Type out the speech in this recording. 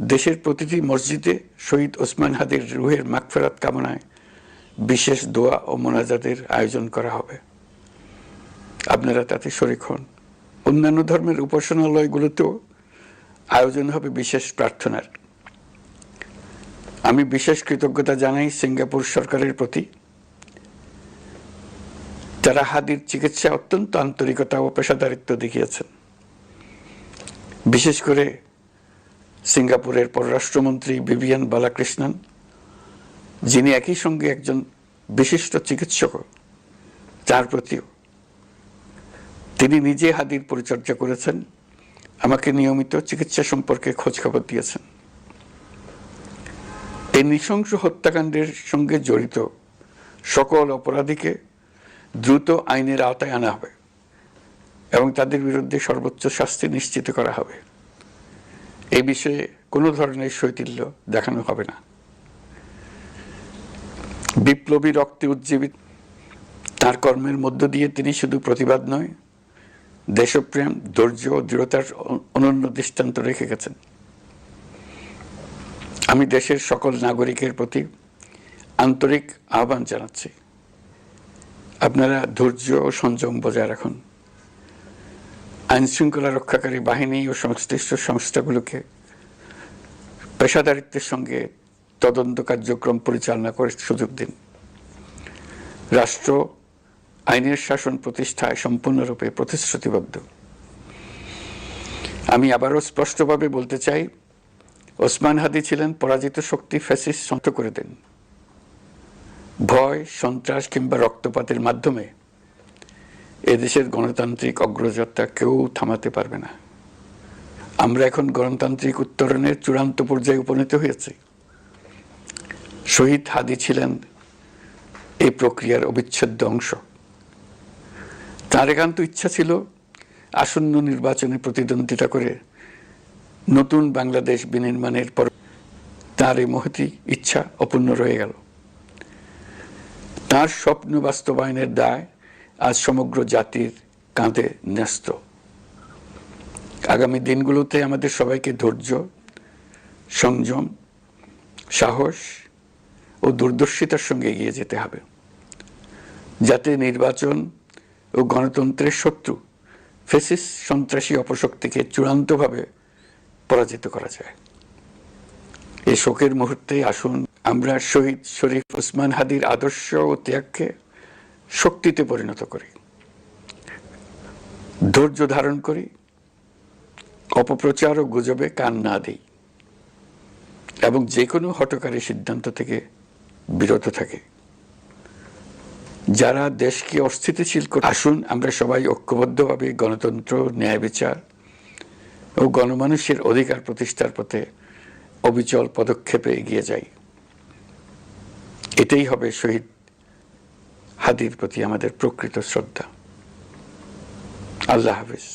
দেশের প্রতিটি মসজিদে শহীদ ওসমান হাদির রুহের মাগফিরাত কামনায় বিশেষ দোয়া ও মোনাজাতের আয়োজন করা হবে। আপনারা তাতে শরীক হন। অন্যান্য ধর্মের উপাসনালয়গুলোতেও আয়োজন হবে বিশেষ প্রার্থনার। আমি বিশেষ কৃতজ্ঞতা জানাই সিঙ্গাপুর সরকারের প্রতি, যারা হাদির চিকিৎসায় অত্যন্ত আন্তরিকতা ও পেশাদারিত্ব দেখিয়েছেন। বিশেষ করে সিঙ্গাপুরের পররাষ্ট্রমন্ত্রী ভিভিয়ান বালাকৃষ্ণন, যিনি একই সঙ্গে একজন বিশিষ্ট চিকিৎসক, তার প্রতিও তিনি নিজে হাদির পরিচর্যা করেছেন, আমাকে নিয়মিত চিকিৎসা সম্পর্কে খোঁজখবর দিয়েছেন। এই নৃশংস হত্যাকাণ্ডের সঙ্গে জড়িত সকল অপরাধীকে দ্রুত আইনের আওতায় আনা হবে এবং তাদের বিরুদ্ধে সর্বোচ্চ শাস্তি নিশ্চিত করা হবে। এই বিষয়ে কোনো ধরনের শৈথিল্য দেখানো হবে না। বিপ্লবী রক্তে উজ্জীবিত তার কর্মের মধ্য দিয়ে তিনি শুধু প্রতিবাদ নয়, দেশপ্রেম, ধৈর্য ও দৃঢ়তার অনন্য দৃষ্টান্ত রেখে গেছেন। আমি দেশের সকল নাগরিকের প্রতি আন্তরিক আহ্বান জানাচ্ছি, আপনারা ধৈর্য ও সংযম বজায় রাখুন। আইন শৃঙ্খলা রক্ষাকারী বাহিনী ও সংশ্লিষ্ট সংস্থাগুলোকে পেশাদারিত্বের সঙ্গে তদন্ত কার্যক্রম পরিচালনা করে সুযোগ দিন। রাষ্ট্র আইনের শাসন প্রতিষ্ঠায় সম্পূর্ণরূপে প্রতিশ্রুতিবদ্ধ। আমি আবারও স্পষ্টভাবে বলতে চাই, ওসমান হাদি ছিলেন পরাজিত শক্তি, ফ্যাসিস্ট শান্ত করে দেন। ভয়, সন্ত্রাস কিংবা রক্তপাতের মাধ্যমে এদেশের গণতান্ত্রিক অগ্রযাত্রা কেউ থামাতে পারবে না। আমরা এখন গণতান্ত্রিক উত্তরণের চূড়ান্ত পর্যায়ে উপনীত হয়েছি। শহীদ হাদি ছিলেন এই প্রক্রিয়ার অবিচ্ছেদ্য অংশ। তার একান্ত ইচ্ছা ছিল আসন্ন নির্বাচনে প্রতিদ্বন্দ্বিতা করে নতুন বাংলাদেশ বিনির্মাণের পর তার এই মহতী ইচ্ছা অপূর্ণ রয়ে গেল। তার স্বপ্ন বাস্তবায়নের দায় আজ সমগ্র জাতির কাঁধে ন্যস্ত। আগামী দিনগুলোতে আমাদের সবাইকে ধৈর্য, সংযম, সাহস ও দূরদর্শিতার সঙ্গে এগিয়ে যেতে হবে, যাতে নির্বাচন ও গণতন্ত্রের শত্রু ফ্যাসিস্ট সন্ত্রাসী অপশক্তিকে চূড়ান্তভাবে পরাজিত করা যায়। এই শোকের মুহূর্তে আসুন আমরা শহীদ শরীফ ওসমান হাদির আদর্শ ও ত্যাগকে শক্তিতে পরিণত করি, ধৈর্য ধারণ করি, অপপ্রচার ও গুজবে কান না দিই এবং যে কোনো হঠকারী সিদ্ধান্ত থেকে বিরত থাকে, যারা দেশকে অস্থিতিশীল করে। আসুন আমরা সবাই ঐক্যবদ্ধভাবে গণতন্ত্র, ন্যায় বিচার ও গণমানুষের অধিকার প্রতিষ্ঠার পথে অবিচল পদক্ষেপে এগিয়ে যাই। এটাই হবে শহীদ হাদির প্রতি আমাদের প্রকৃত শ্রদ্ধা। আল্লাহ হাফেজ।